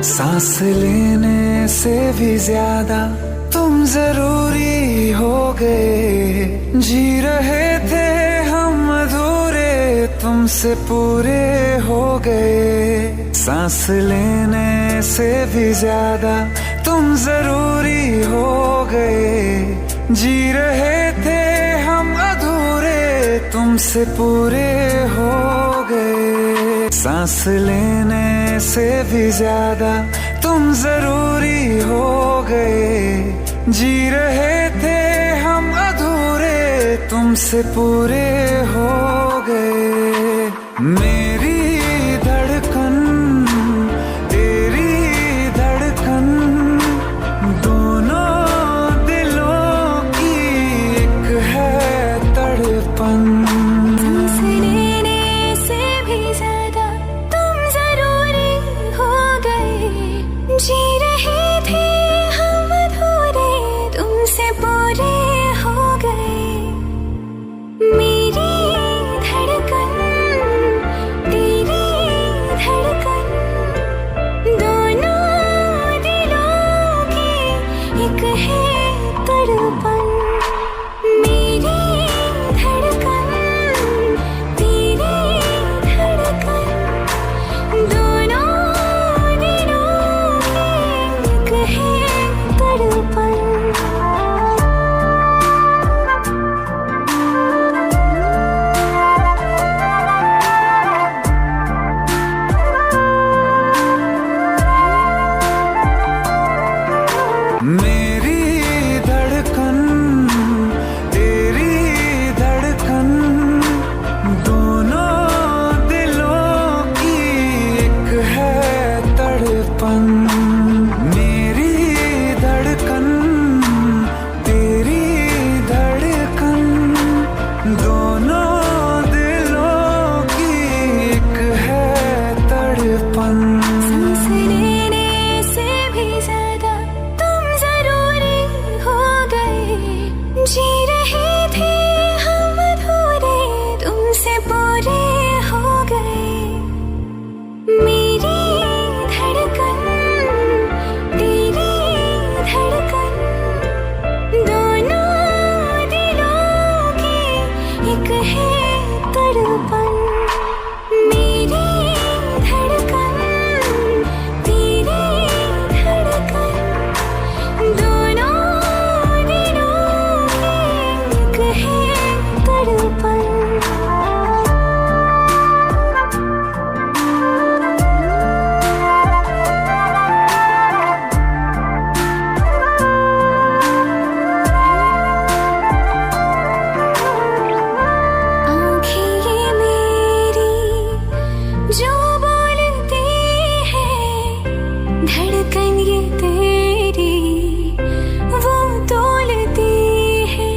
सांस लेने से भी ज्यादा तुम जरूरी हो गए। जी रहे थे हम अधूरे, तुमसे पूरे हो गए। सांस लेने से भी ज्यादा तुम जरूरी हो गए। जी रहे थे हम अधूरे, तुमसे पूरे हो गए। सांस लेने से भी ज्यादा तुम जरूरी हो गए। जी रहे थे हम अधूरे, तुमसे पूरे हो गए। मेरी धड़कन तेरी धड़कन, दोनों दिलों की एक है तड़पन। जी रहे थे हम अधूरे, तुमसे पूरे हो गए। मेरी धड़कन तेरी धड़कन, दोनों दिलों की एक है तड़पन। मेरी धड़कन तेरी धड़कन, दोनों मेरी धड़कन तेरी धड़कन, दोनों दिलों की एक है तड़पन। मेरी धड़कन तेरी धड़कन, दोनों दिलों की एक है तड़पन। जी रहे थे हम अधूरे, तुमसे पूरे हो गए। मेरी धड़कन तेरी धड़कन, दोनों दिलों की एक है तड़पन। मेरी धड़कन तेरी धड़कन, दोनों जो बोलती है धड़कन ये तेरी, वो तोलती है।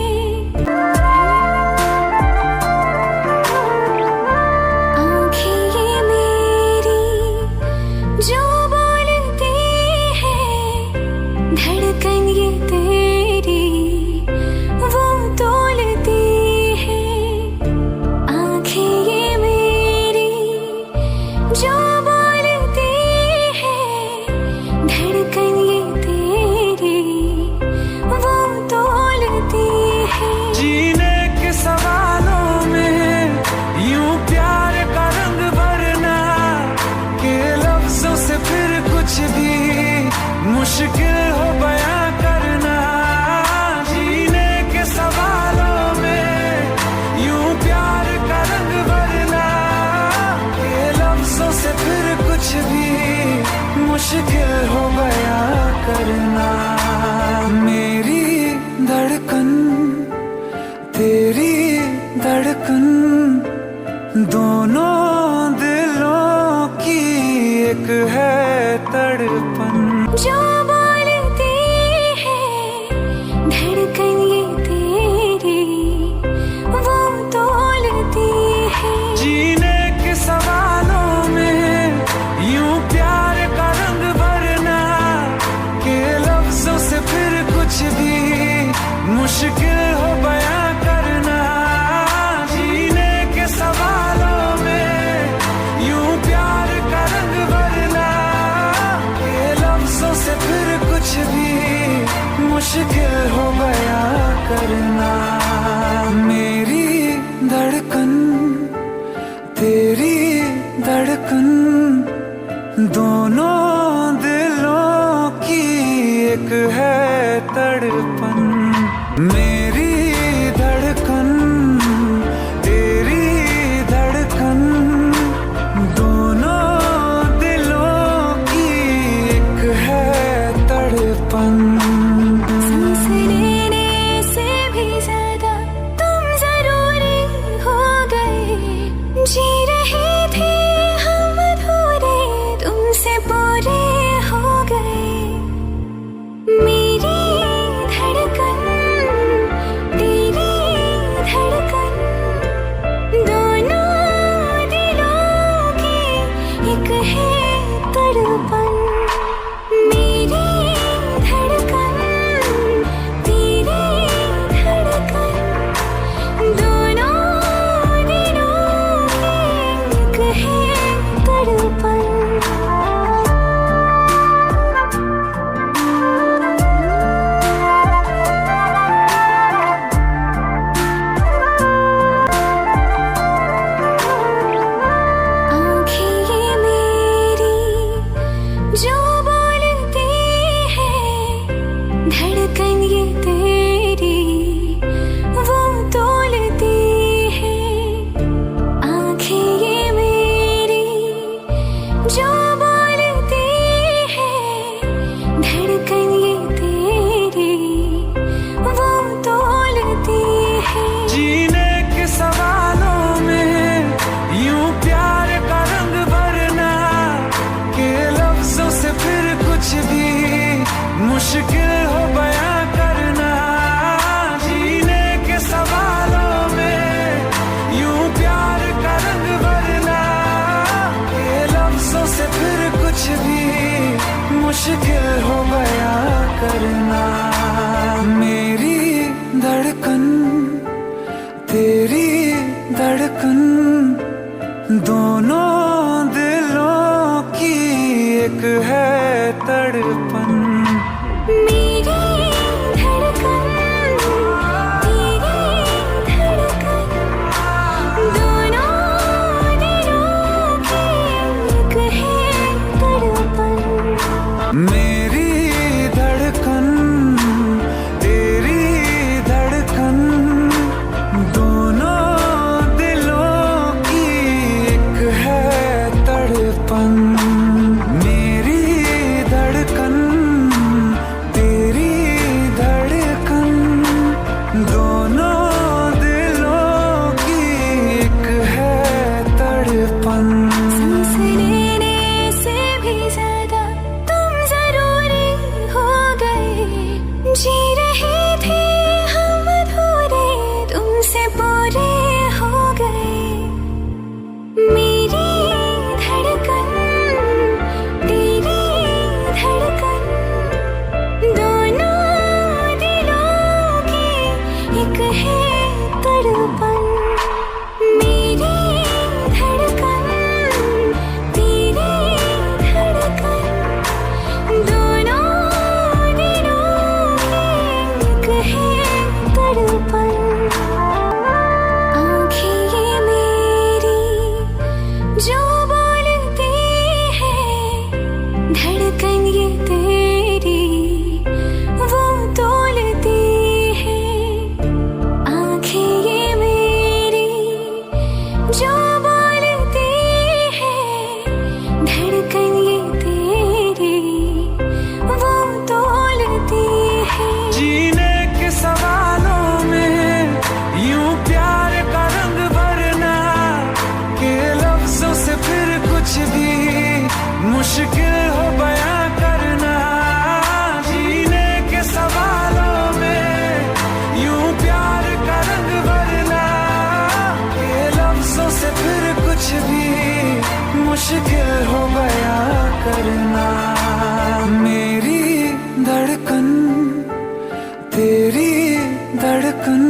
आँखें ये मेरी जो बोलती है धड़कन ये तेरी, वो तोलती है। आँखें ये मेरी जो बोलती है धड़कन ये तेरी, वो तोलती है। जीने के सवालों में यूं प्यार का रंग भरना, के लफ्जों से फिर कुछ भी मुश्किल हो बयां करना। जीने के सवालों में यूं प्यार का रंग भरना, के लफ्जों से फिर कुछ भी मुश्किल हो बयां करना। मेरी धड़कन तेरी धड़कन, दोनों दिलों की एक है तड़पन। जो बोलती है धड़कन ये तेरी वो तोलती है। जीने के सवालों में यूं प्यार का रंग भरना के लफ्जों से फिर कुछ भी मुश्किल हो बयां करना। जीने के सवालों में यूं प्यार का रंग भरना के लफ्जों से फिर कुछ भी मुश्किल हो बयां करना। मेरी धड़कन तेरी धड़कन दोनों दिलों की एक है तड़पन। मेरी धड़कन तेरी धड़कन दोनों दिलों की एक है तड़पन। सांस लेने से भी ज्यादा तुम जरूरी हो गए। जी रहे थे हम अधूरे तुमसे पूरे हो गए। मेरी धड़कन तेरी धड़कन दोनों दिलों की एक है तड़पन। मेरी धड़कन तेरी धड़कन दोनों दिलों की एक है तड़पन। आँखें ये मेरी जो बोलती है धड़कन ये तेरी वो तोलती है। आँखें ये मेरी जो बोलती है धड़कन ये तेरी वो तोलती है। जीने के सवालों में यूं प्यार का रंग भरना के लफ्जों से फिर कुछ भी मुश्किल हो बयां करना। जीने के सवालों में यूं प्यार का रंग भरना के लफ्जों से फिर कुछ भी मुश्किल हो बयां करना। मेरी धड़कन तेरी धड़कन दोनों दिलों की एक है तड़पन। मेरी धड़कन तेरी धड़कन दोनों दिलों की एक है तड़पन। मेरी धड़कन तेरी धड़कन दोनों दिलों की एक है तड़पन। मेरी धड़कन तेरी धड़कन दोनों दिलों की एक है तड़पन। सांस लेने से भी ज्यादा तुम जरूरी हो गए। जी रहे थे हम अधूरे तुमसे पूरे हो गए। मेरी धड़कन तेरी धड़कन दोनों दिलों की एक है तड़पन। मेरी धड़कन तेरी धड़कन दोनों दिलों की एक है तड़पन। आँखें ये मेरी जो बोलती है धड़कन ये तेरी वो तोलती है। आँखें ये मेरी जो बोलती है धड़कन ये तेरी वो तोलती है। जीने के सवालों में यूं प्यार का रंग भरना के लफ्जों से फिर कुछ भी मुश्किल हो बयां करना। करना। मेरी धड़कन तेरी धड़कन,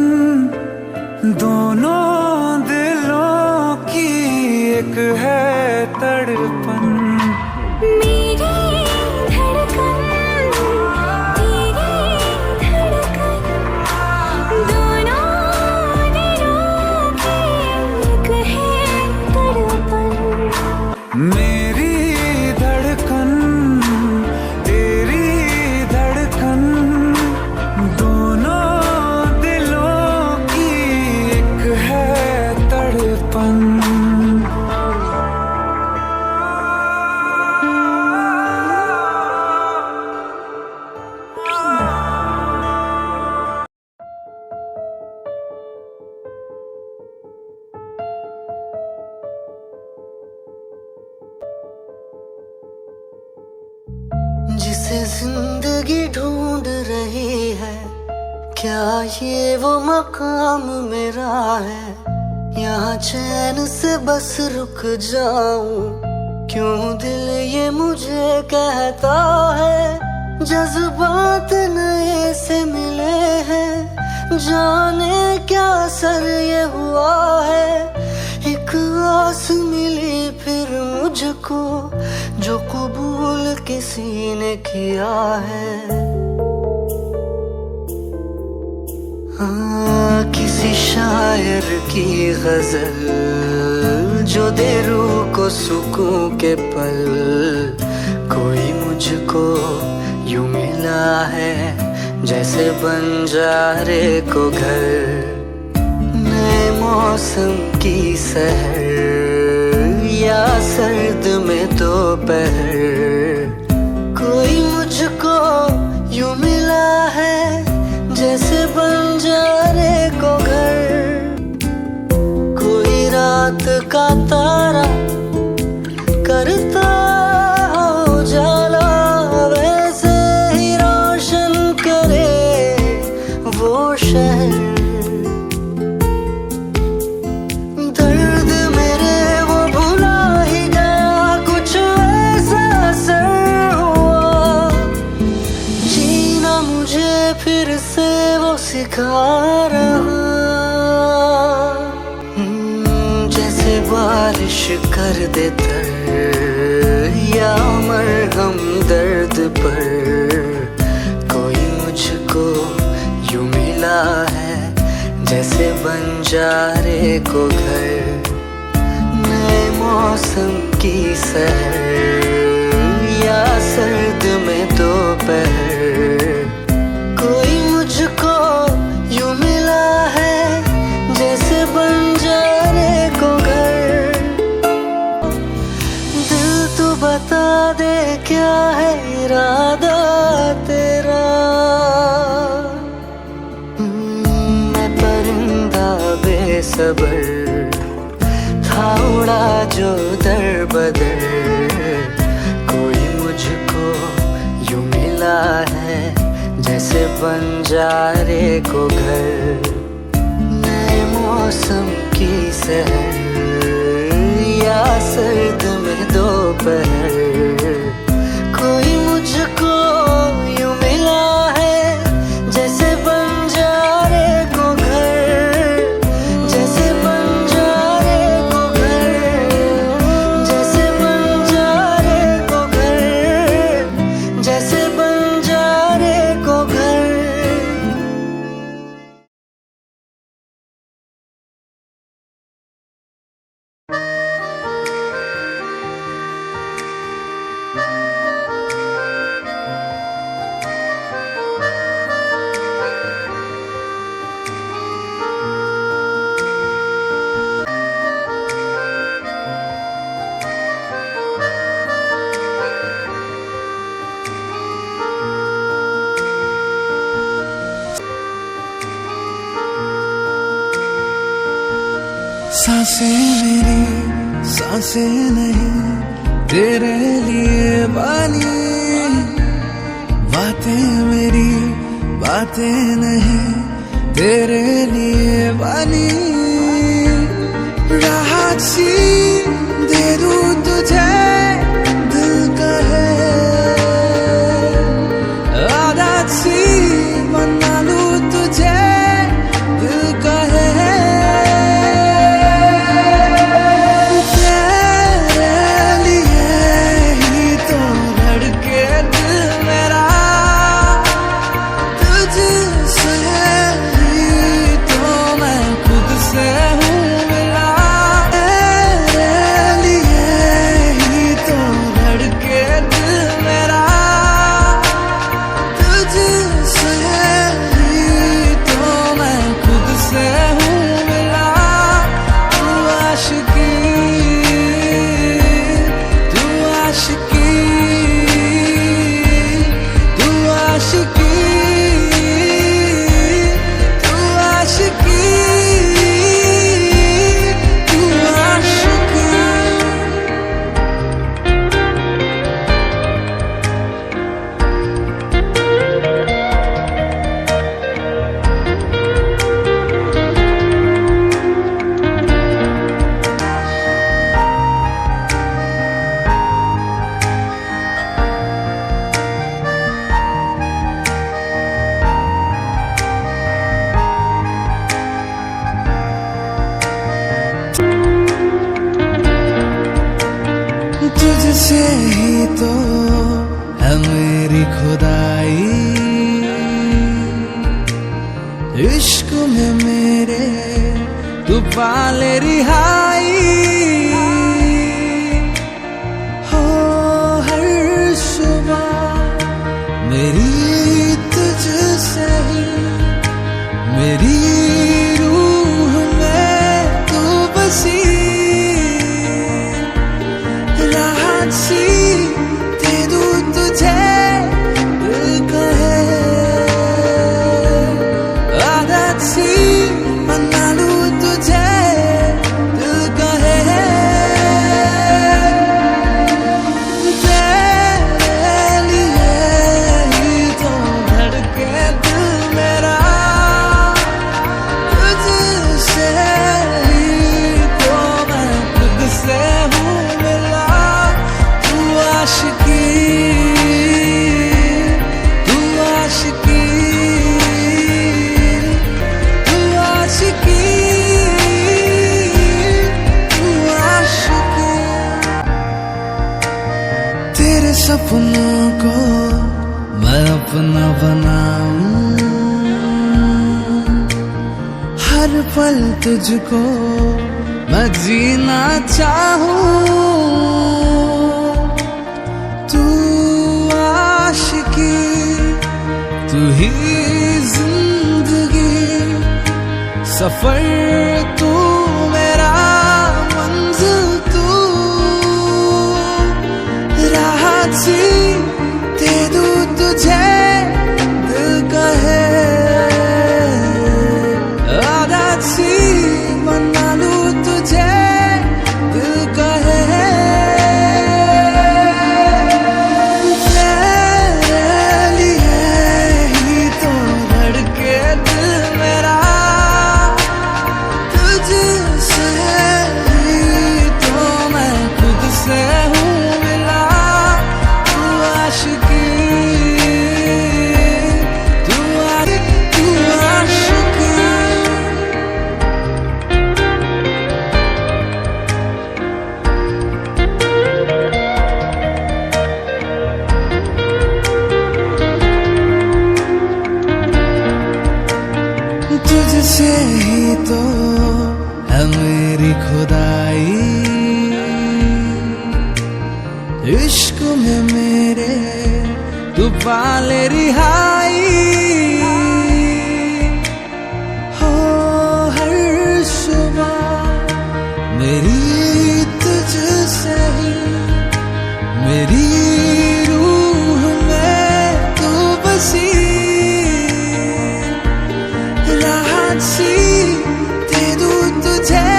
दोनों दिलों की एक है तड़पन। मेरी धड़कन तेरी धड़कन, दोनों दिलों की एक है तड़पन। मेरी धड़कन तेरी धड़कन, दोनों दिलों की एक है तड़पन। जिसे जिंदगी ढूंढ रही है, क्या ये वो मकाम मेरा है? यहाँ चैन से बस रुक जाऊं, क्यों दिल ये मुझे कहता है? जज्बात नए से मिले हैं, जाने क्या असर ये हुआ है। एक आस मिली फिर मुझको, जो कबूल किसी ने किया है। हाँ, किसी शायर की गजल, जो दे रूह को सुकून के पल। कोई मुझको यूं मिला है, जैसे बंजारे को घर। नए मौसम की सहर, या सर्द में दोपहर। कोई मुझको यूं मिला है, जैसे बंजारे को घर। कोई रात का तारा करता हो जाला, वैसे ही रोशन करे वो शहर। दर्द मेरे वो भुला ही गया, कुछ ऐसा असर हुआ। जीना मुझे फिर से वो सिखा रहा। जैसे बारिश कर दे तर, या मरहम दर्द पर। कोई मुझको यूं मिला है, जैसे बंजारे को घर। नए मौसम की सहर, या सर्द में दोपहर। कोई मुझको यूं मिला है, जैसे बंजारे को घर। दिल तो बता दे क्या है इरादा तेरा। मैं परिंदा बेसबर था, उड़ा जो दर बदर। कोई मुझको यूं मिला है, जैसे बंजारे को घर। नए मौसम की सहर, या सर्द में दोपहर। कोई मुझको यूं मिला है, जैसे बंजारे को घर। जैसे बंजारे को घर, जैसे बंजारे को घर, जैसे बंजारे को घर। सांसें मेरी सांसें नहीं, तेरे लिए बानी। बातें मेरी बातें नहीं, तेरे लिए बानी। राहत सी दे दूं तुझे, दिल कहे मेरी खुदाई, इश्क में मेरे तू पाले रिहाई। हो हर सुबह मेरी तुझसे ही, मेरी रूह में तू बसी। राहत सी दे दूं तुझे, दिल कहे आदत सी बना लूं तुझे, दिल कहे तेरे लिए ही तो धड़के दिल मेरा, तुझसे ही तो मैं खुद से हूँ मिला। तू आशिकी, तू आशिकी, तू आशिकी, तू आशिकी। तेरे सपनों को मैं अपना बनाऊं, हर पल तुझको मैं जीना चाहूं। तू आशिकी, तू ही जिंदगी, सफर तू मेरा, मंजिल तू। राहत सी दे दूं तुझे, दिल कहे आदत सी बना लूं तुझे, दिल कहे तेरे लिए ही तो धड़के दिल मेरा, तुझसे ही तो मैं खुद से हूँ मिला। तू आशिकी, तू आशिकी। तुझसे ही तो है मेरी खुदाई, इश्क में मेरे तू पाले रिहाई। हो हर सुबह मेरी तुझसे ही, मेरी रूह में तू बसी। राहत सी दे दूं तुझे,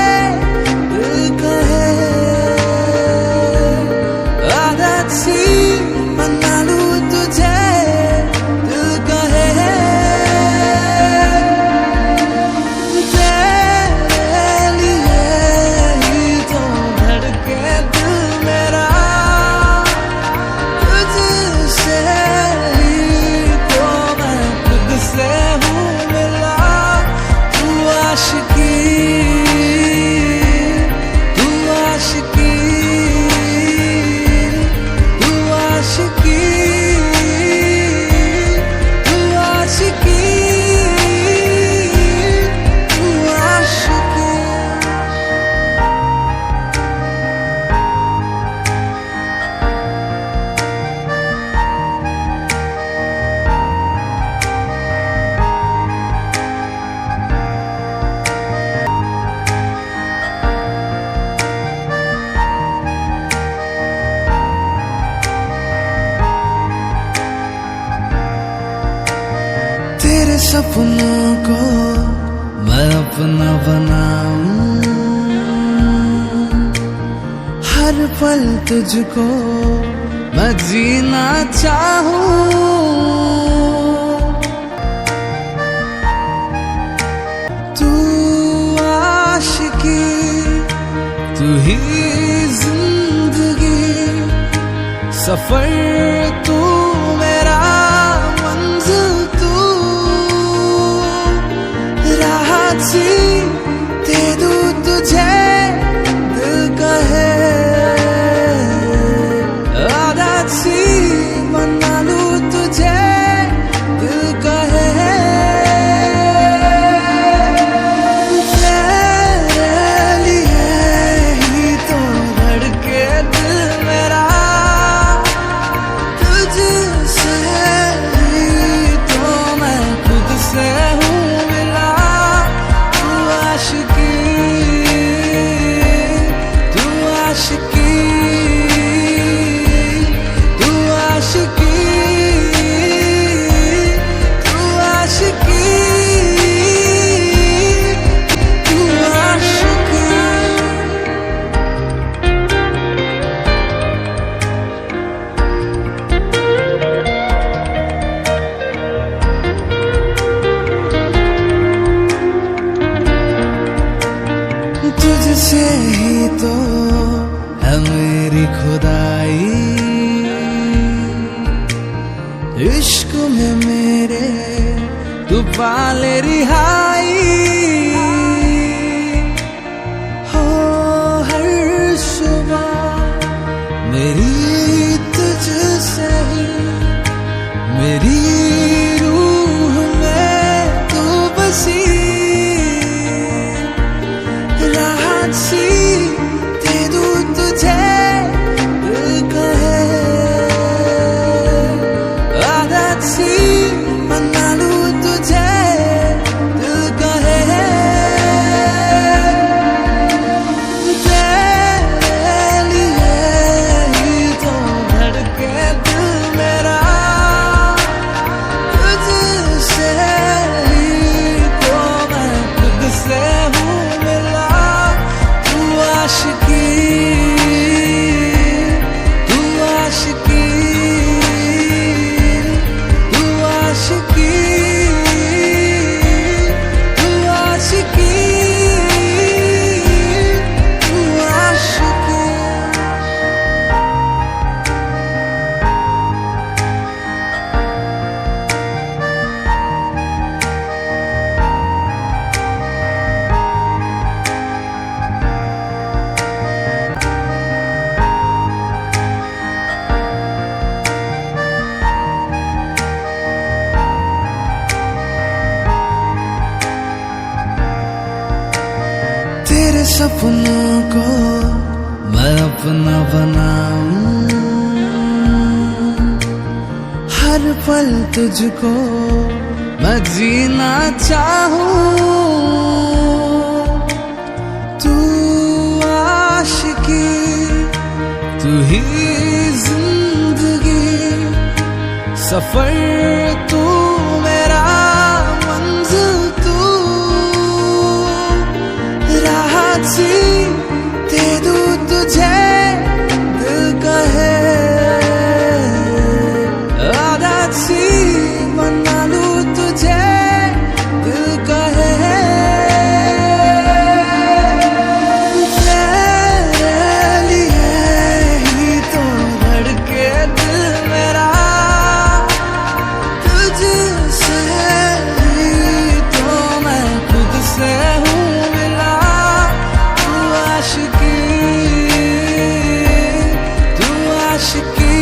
दिल कहे आदत सी बना लूं तुझे, दिल कहे तेरे लिए ही तो धड़के दिल मेरा, तुझसे ही तो मैं खुद से हूँ मिला। तू आशिकी, तू आशिकी, तू आशिकी, तू आशिकी, तू आशिकी। तेरे सपनों को मैं अपना बनाऊं, हर पल तुझको मैं जीना चाहूं। तू आशिकी, तू ही जिंदगी, सफर तू मेरा, मंजिल तू। राहत सी दे दूं तुझे, दिल कहे आदत सी बना लूं तुझे। तो है मेरी खुदाई। इश्क में मेरे तू पाले रिहाई। हो हर सुबह मेरी तुझसे ही, मेरी रूह में तू बसी। राहत सी दे दूं तुझे, दिल कहे आदत सी बना लूं तुझे, दिल कहे तेरे लिए ही तो धड़के दिल मेरा। तुझसे ही तो मैं खुद से हूँ मिला। तू आशिकी, तू आशिकी, तू आशिकी, तू आशिकी, तू आशिकी। तेरे सपनों को मैं अपना बनाऊं, हर पल तुझको मैं जीना चाहूं। तू आशिकी, तू ही जिंदगी, सफर तू मेरा, मंजिल तू। राहत सी दे दूं तुझे, दिल कहे आदत सी बना लूं तुझे, दिल कहे तेरे लिए ही तो धड़के दिल मेरा। तुझसे ही तो मैं खुद से हूँ मिला। तू आशिकी, तू आशिकी,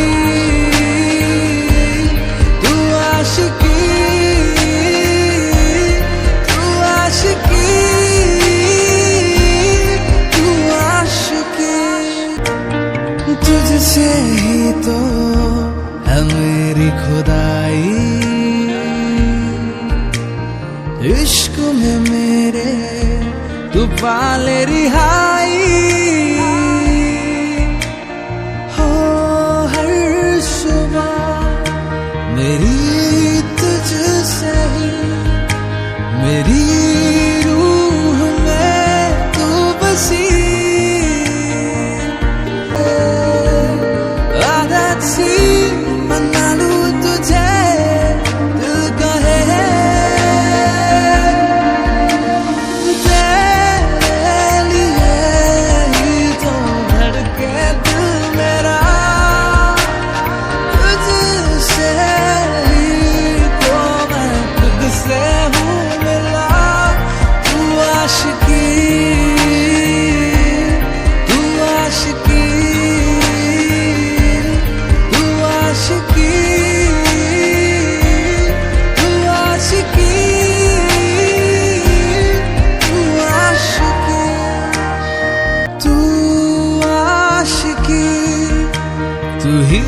तू आशिकी, तू आशिकी, तू आशिकी। तुझसे ही तो है मेरी खुदाई। इश्क में मेरे तू पाले रिहाई। हो हर सुबह मेरी तुझसे ही, मेरी रूह में तू बसी। आदत सी बना लूं तुझे, दिल कहे तेरे लिए ही तो धड़के दिल मेरा। तुझसे ही तो मैं खुद से हूँ मिला। तू आशिकी, तू आशिकी, तू आशिकी, तू आशिकी, तू आशिकी, तू आशिकी, तू ही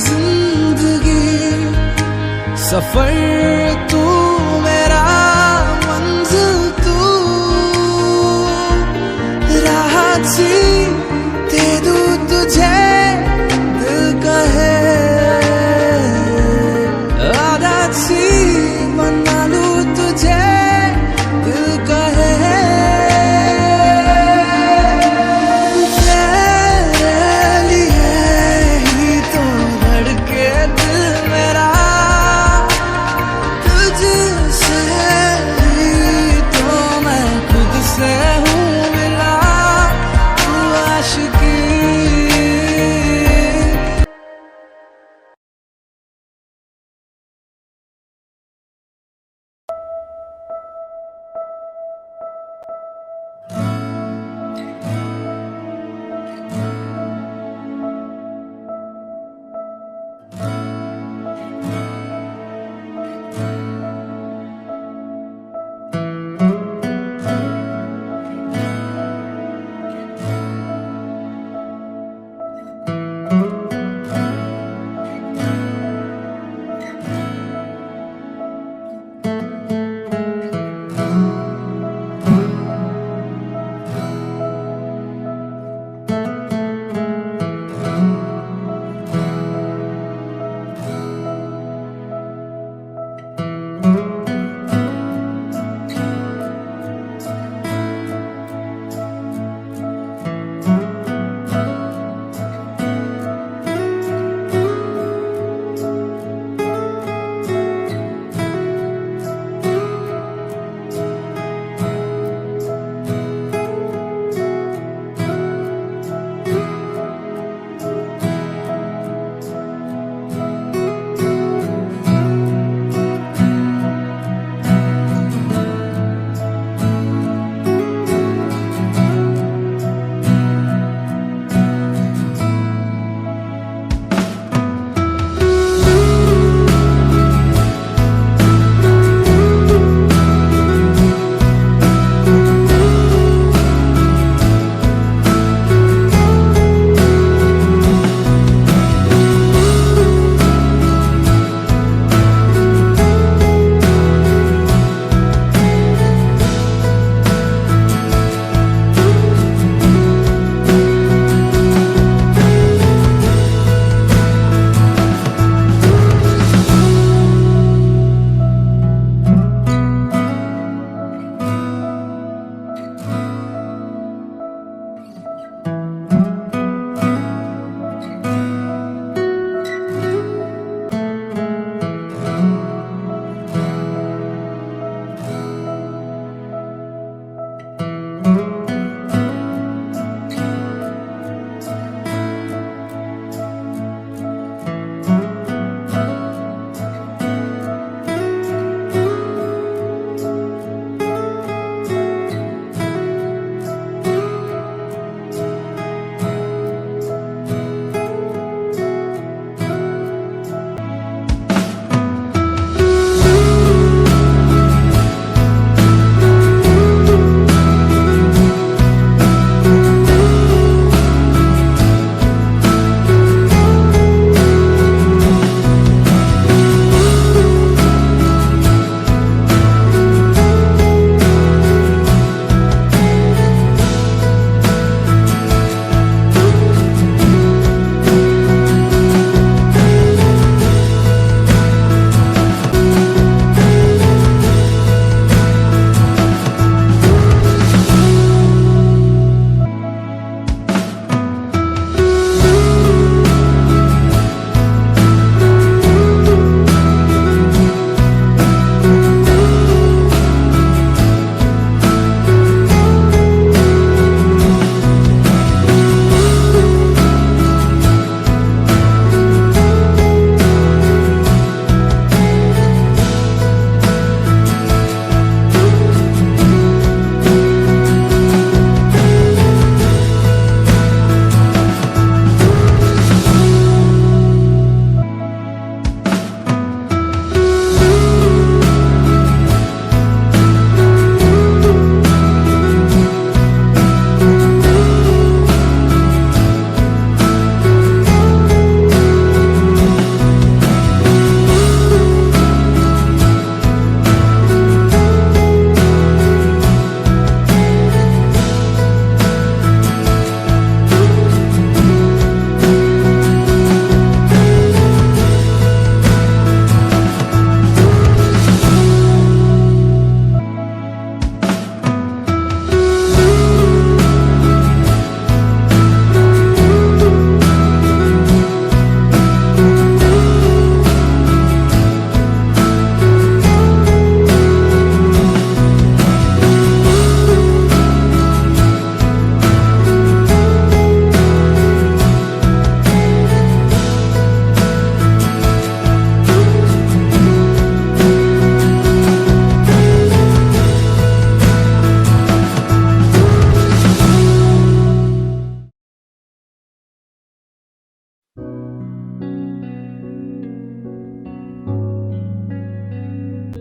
जिंदगी, सफर तू मेरा, मंजिल तू। राहत सी दे दूं तुझे, दिल कहे आदत सी बना लूं तुझे, दिल कहे तेरे लिए ही तो धड़के दिल मेरा। तुझ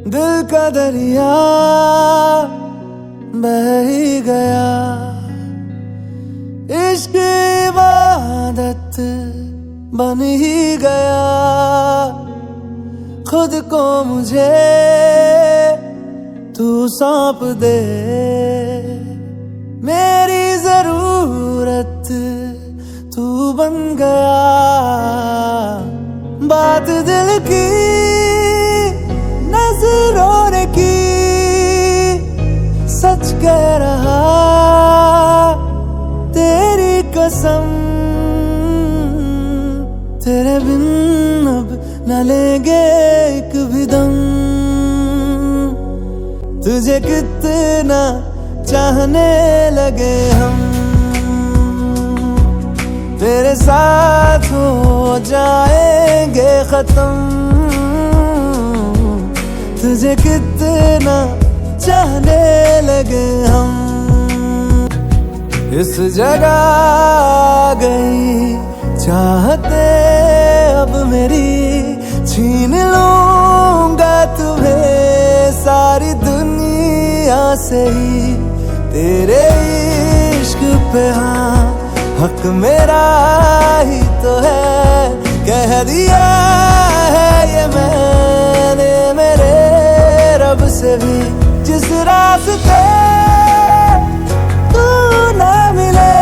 दिल का दरिया बह ही गया, इश्क इबादत बन ही गया। खुद को मुझे तू सौंप दे, मेरी जरूरत तू बन गया। बात दिल की नजरों ने की, सच कह रहा तेरी कसम। तेरे बिन अब न लेंगे एक भी दम, तुझे कितना चाहने लगे हम। तेरे साथ हो जाएंगे खत्म, तुझे कितना चाहने लगे हम। इस जगह गई चाहते अब मेरी, छीन लूंगा तुम्हें सारी दुनिया से ही। तेरे इश्क पे हाँ हक मेरा ही तो है, कह दिया है ये मैंने मेरे रब से भी। जिस रास्ते तू ना मिले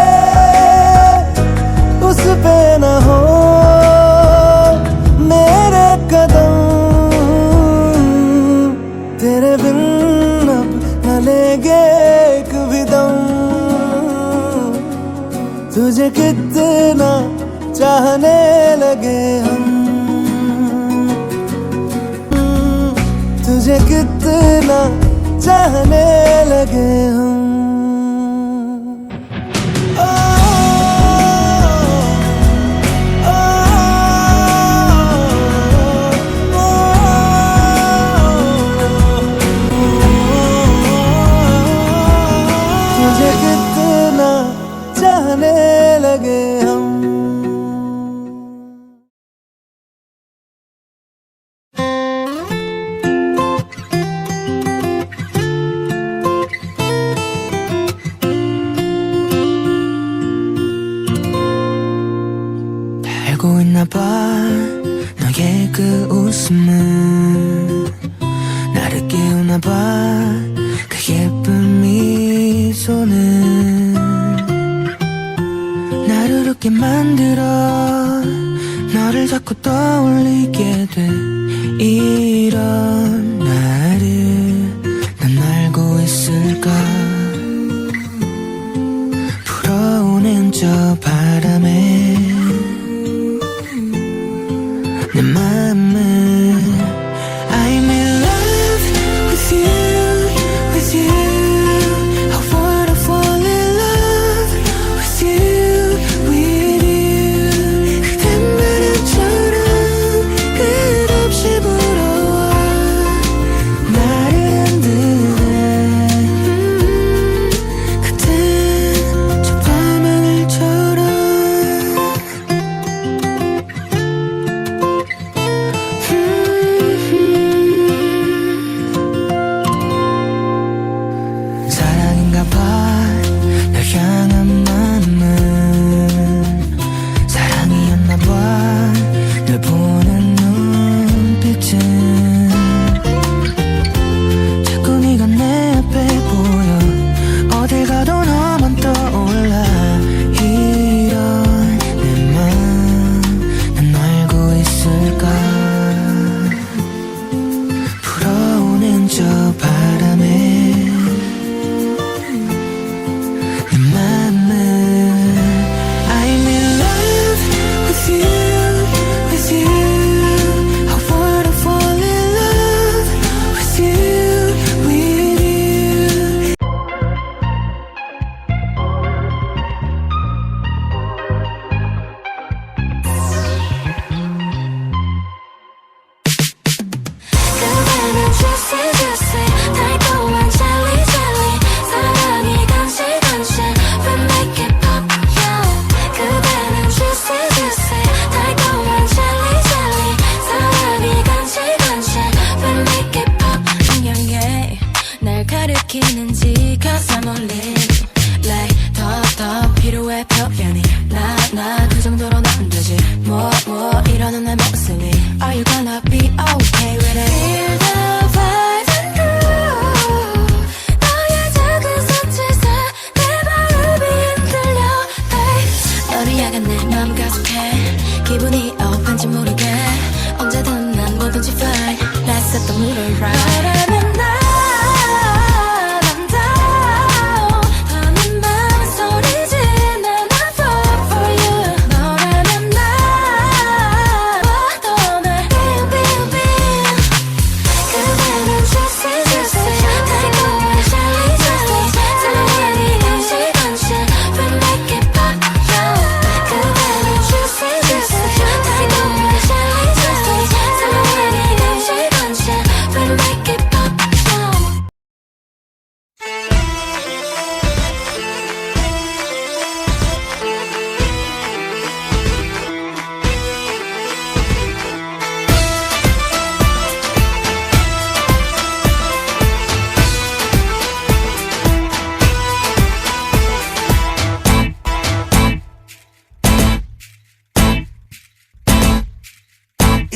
उस पे न हो मेरे कदम, तेरे बिन अब न लेंगे एक भी दम। तुझे कितना चाहने लगे हम, तुझे कितना चाहने लगे हम। तुझे कितना चाहने लगे हम। 알고 있나 봐 너의 그 웃음은 나를 깨우나 봐 그 예쁜 미소는 나를 웃게 만들어 너를 자꾸 떠올리게 돼 이런 나를 난 알고 있을까 불어오는 저 바람에 내 마음은 I'm in love with you, with you. I wanna fall in love with you, with you. 그댄 바람처럼 끝없이 불어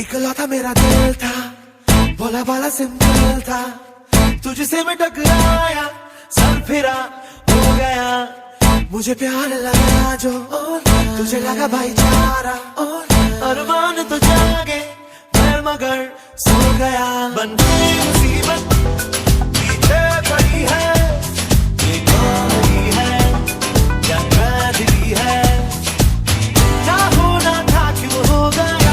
इकलौता मेरा दिल था, भोला भाला सिंपल था, तुझसे मैं टकराया, सर फिरा हो गया, मुझे प्यार लगा जो तुझे लगा भाईचारा, अरमान तो जागे मैं मगर सो गया, बन गई मुसीबत पीछे पड़ी है, ये कौन है क्या ट्रेजेडी है, ना होना था क्यों हो गया।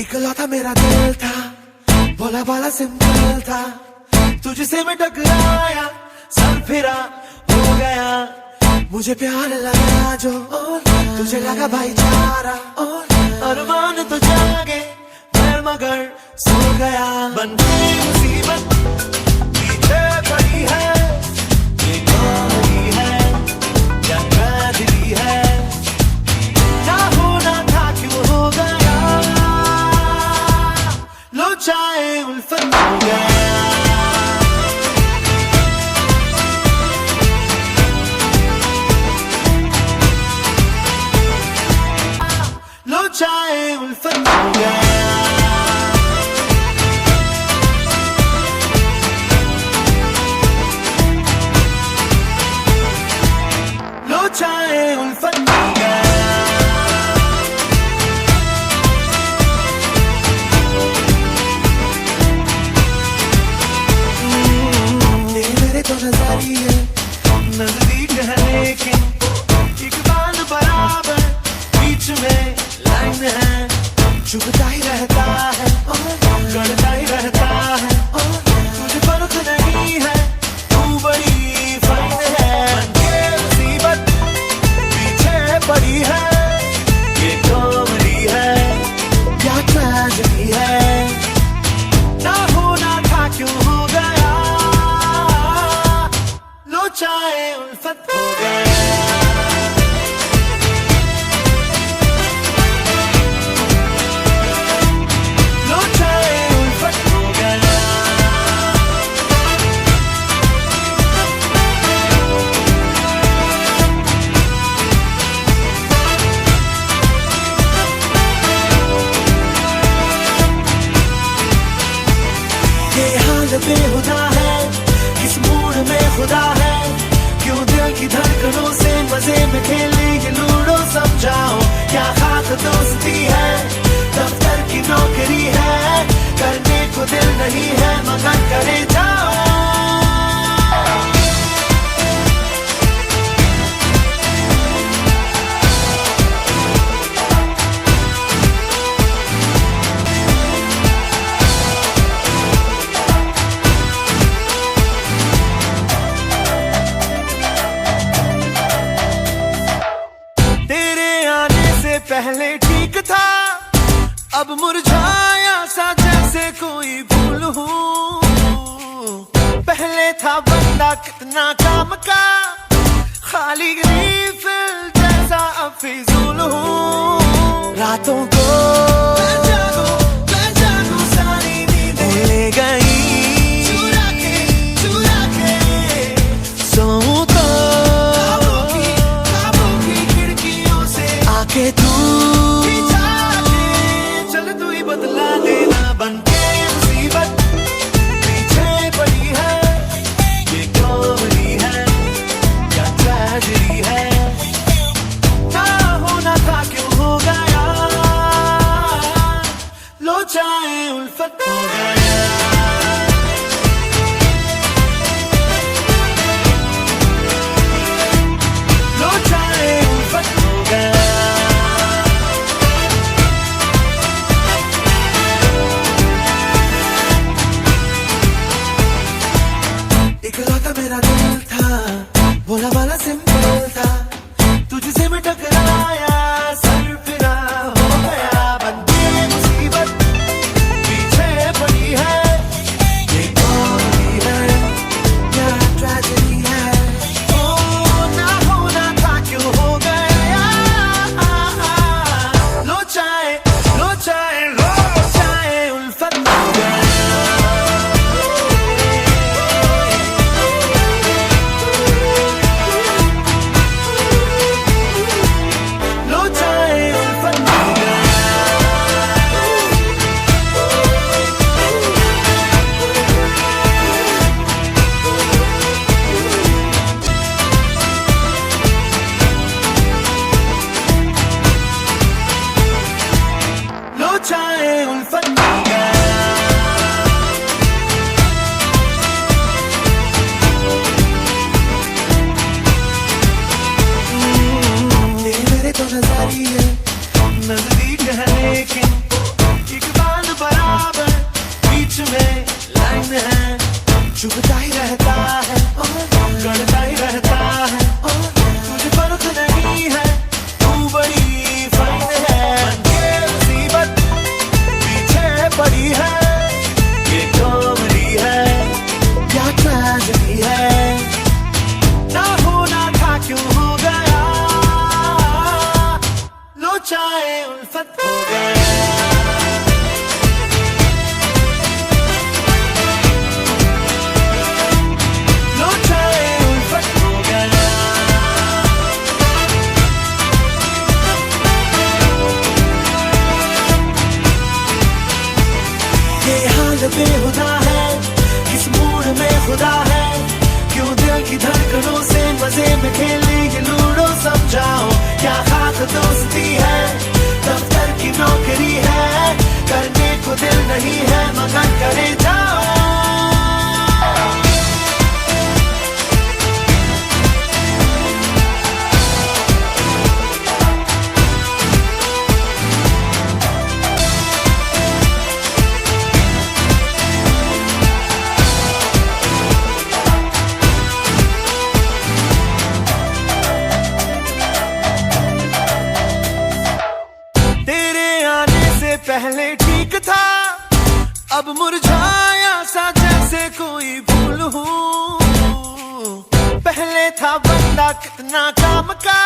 इकलौता मेरा दिल था, भोला भाला सिंपल था, तुझसे मैं टकराया, सर फिरा हो गया, मुझे प्यार लगा जो तुझे लगा भाईचारा, अरमान तो जागे मैं मगर सो गया, बन गई मुसीबत पीछे पड़ी है, ये कौन है क्या ट्रेजेडी है, ना होना था क्यों हो गया, लो चाहे उल्फत हो गया, लो चाहे उल्फत हो गया, लो चाहे उल्फत हो गया। तो नजरिए नजदीक है लेकिन एक बाल बराबर बीच में लाइन है, चुभता ही रहता है गड़ता ही रहता है, तुझे फर्क नहीं है तू बड़ी फाइन है, ये मुसीबत पीछे पड़ी है, ये कॉमेडी है क्या ट्रेजेडी है, ना होना था क्यों हो गया, चाहे उल्फत हो गया, लो चाहे उल्फत हो गया, ये हाल बेहुदा है, इस मूड में खुदा है, क्यों दिल की धड़कनों से मजे में खेले ये लूडो, समझाओ क्या खास दोस्ती है, दफ्तर की नौकरी है, करने को दिल नहीं है मगर करे जाओ, पहले ठीक था अब मुरझाया सा जैसे कोई फूल हूँ, पहले था बंदा कितना काम का, खाली रीफिल जैसा अब फिजूल हूँ, रातों को मैं जागूं सारी नींदें ले गई, चुरा के सोऊं तो ख्वाबों की खिड़कियों से आके तू चल तू ही बदला देना, बन के मुसीबत पीछे पड़ी है, ये कॉमेडी है क्या ट्रेजेडी है, ना होना था क्यों हो गया, लो चाहे उल्फत हो गया, लो चाहे उल्फत हो गया, इकलौता मेरा दिल था, भोला भाला सिंपल था, तुझसे मैं टकराया, सर फिरा हो गया, बन गई मुसीबत पीछे पड़ी है, दिल बेहुदा है, किस मूड में खुदा है, क्यों दिल की धड़कनों से मजे में खेले ये लूडो, समझाओ क्या खास दोस्ती है, दफ्तर की नौकरी है, करने को दिल नहीं है मगर करे जाओ। पहले ठीक था, अब मुरझाया सा जैसे कोई फूल हूँ। पहले था बंदा कितना काम का,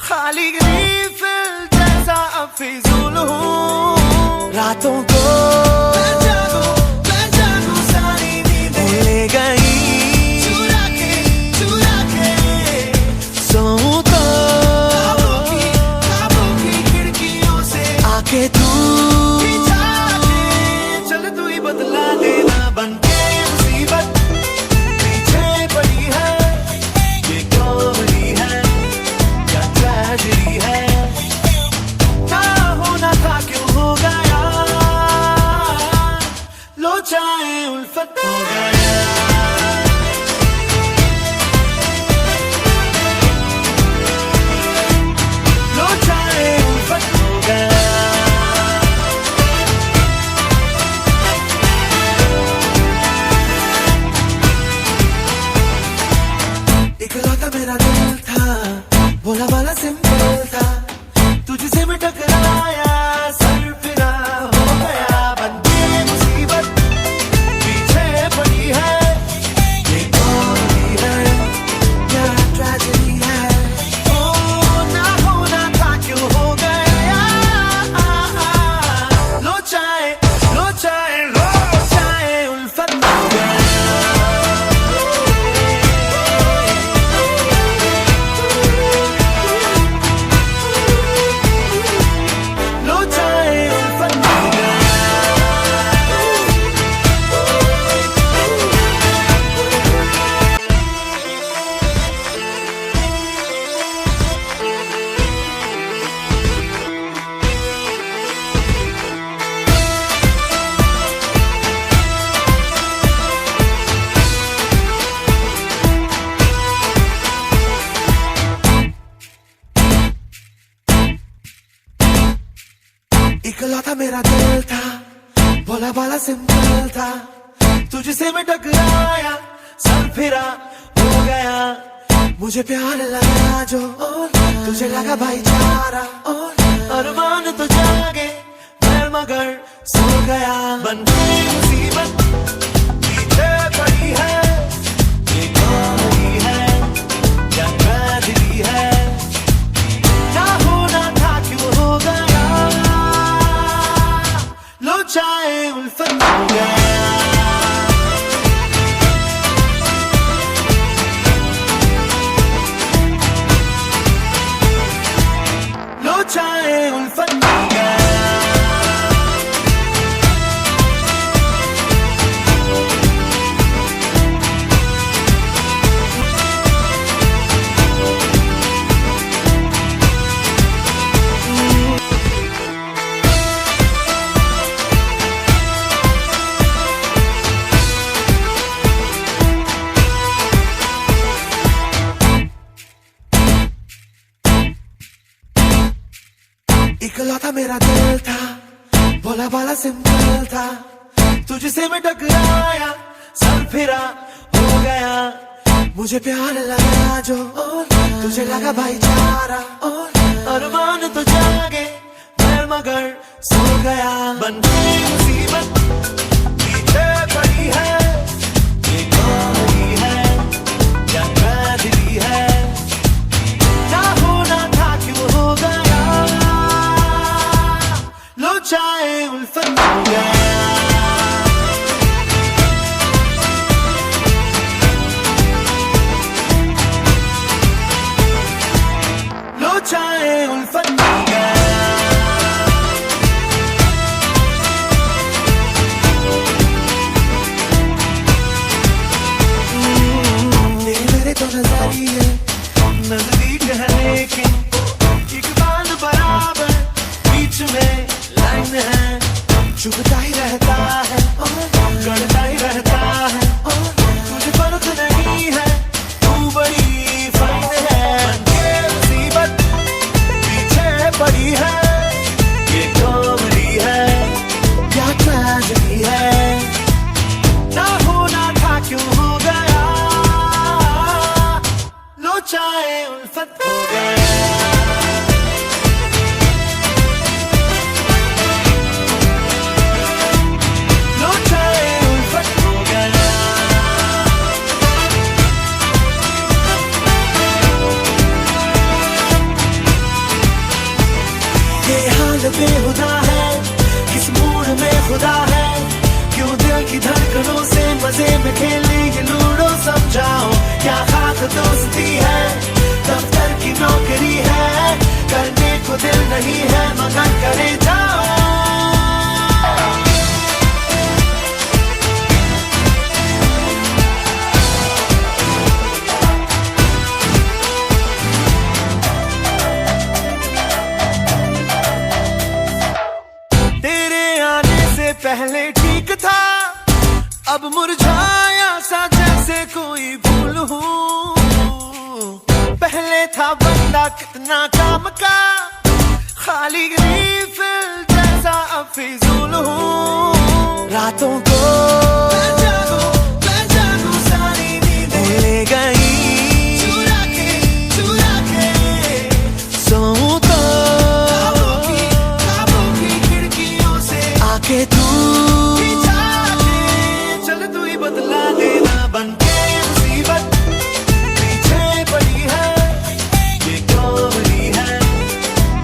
खाली रीफिल जैसा अब फिजूल हूँ। रातों को मैं जागूं सारी नींदें ले गई, चुरा के सोऊं तो ख्वाबों की खिड़कियों से आके तू चल, तू ही बदला देना बनके मुसीबत, पीछे पड़ी है ये कॉमेडी है या ट्रेजेडी है, ना होना था क्यों हो गया, लो चाहे उल्फत हो गया। लो चाहे उल्फत हो गया। इकलौता मेरा दिल था, भोला भाला सिंपल था, तुझसे मैं टकराया सर फिरा हो गया, बनके मुसीबत पीछे पड़ी है ये कॉमेडी है या ट्रेजेडी है, ओ ना होना था क्यों हो गया, लो चाहे उल्फत हो गया। इकलौता मेरा दिल था, भोला भाला सिंपल था, तुझसे मैं टकराया सर फिरा हो गया, मुझे प्यार लगा जो तुझे लगा भाईचारा, अरमान तो जागे मैं मगर सो गया, बनके मुसीबत पीछे पड़ी है ये कॉमेडी है या ट्रेजेडी है, ना होना था क्यों हो गया, लो चाहे उल्फत हो गया। लो चाहे उल्फत हो गया। इकलौता मेरा दिल था, भोला भाला सिंपल था, तुझसे मैं टकराया सर फिरा हो गया, मुझे प्यार लगा जो तुझे लगा भाईचारा, अरमान तो जागे मैं मगर सो गया, बनके मुसीबत पीछे पड़ी है ये कॉमेडी है या ट्रेजेडी है, ना होना था क्यों हो गया, लो चाहे उल्फत हो गया। लो चाहे उल्फत हो गया। ही रहता है, करता ही रहता है, तुझे फर्क नहीं है, तू बड़ी फाइन है। ये मुसीबत पीछे पड़ी है, ये कॉमेडी है या ट्रेजेडी है, ना होना था क्यों हो गया, लो चाहे उल्फत हो गया। बेहुदा है, किस मूड में खुदा है, क्यों दिल की धड़कनों से मजे में खेले ये लूडो, समझाओ क्या खाक दोस्ती है, दफ्तर की नौकरी है, करने को दिल नहीं है मगर करे जाओ। पहले ठीक था, अब मुरझाया सा जैसे कोई फूल हूँ, पहले था बंदा कितना काम का, खाली रीफिल जैसा अब फिजूल हूँ। रातों को मैं जागू सारी नींदें ले गई, चुरा के सोऊं तो ख्वाबों की खिड़कियों से आके तू चल, तू ही बदला देना बनके मुसीबत पीछे पड़ी है, ये कॉमेडी है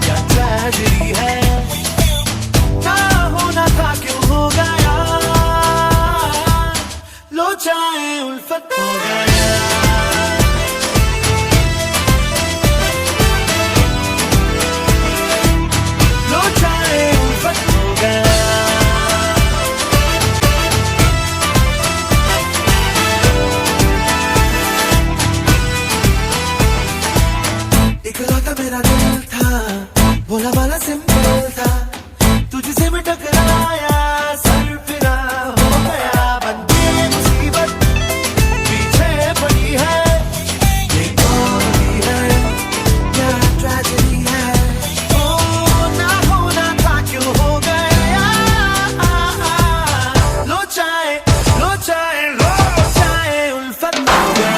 या ट्रेजेडी है, ना होना था क्यों हो गया, लो चाहे उल्फत हो गया। मेरा दिल था भोला वाला सिंपल था, तुझसे मैं टकराया सर फिरा हो गया, बनके मुसीबत पीछे पड़ी है, ये कॉमेडी है या ट्रेजेडी है, ओ ना होना था क्यों हो गया, लो चाहे उल्फत हो गया।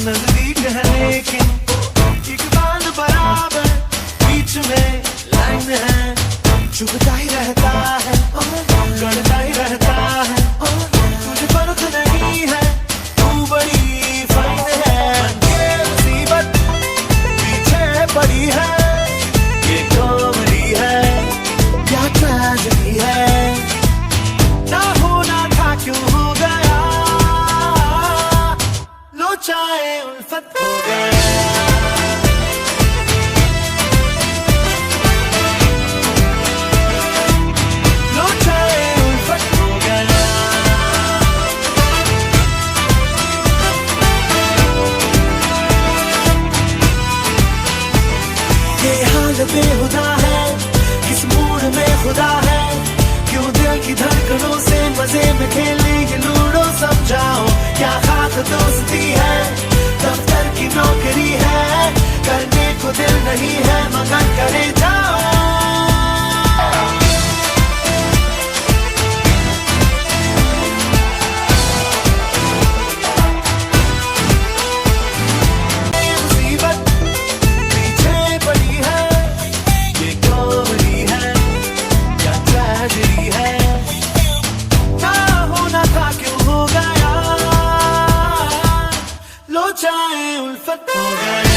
नजदीक है लेकिन एक बाल बराबर, बीच में लाइन है, चुभता ही रहता है, गड़ता ही रहता है, तुझे फर्क नहीं है, तू बड़ी फाइन है। ये मुसीबत पीछे पड़ी है, ये कॉमेडी है या ट्रेजेडी है, ना होना था क्यों हो गया, लो चाहे उल्फत हो गया। लो चाहे उल्फत हो गया। ये हाल बेहुदा है, किस मूड में खुदा है, क्यों दिल की धड़कनों से मजे में खेले ये लूडो, समझाओ क्या खाक दोस्ती है, दफ्तर की नौकरी है, करने को दिल नहीं है मगर करे जाओ। मुसीबत पीछे पड़ी है, ये कॉमेडी है या ट्रेजेडी है, ना होना था क्यों हो गया, लो चाहे उल्फत हो गया।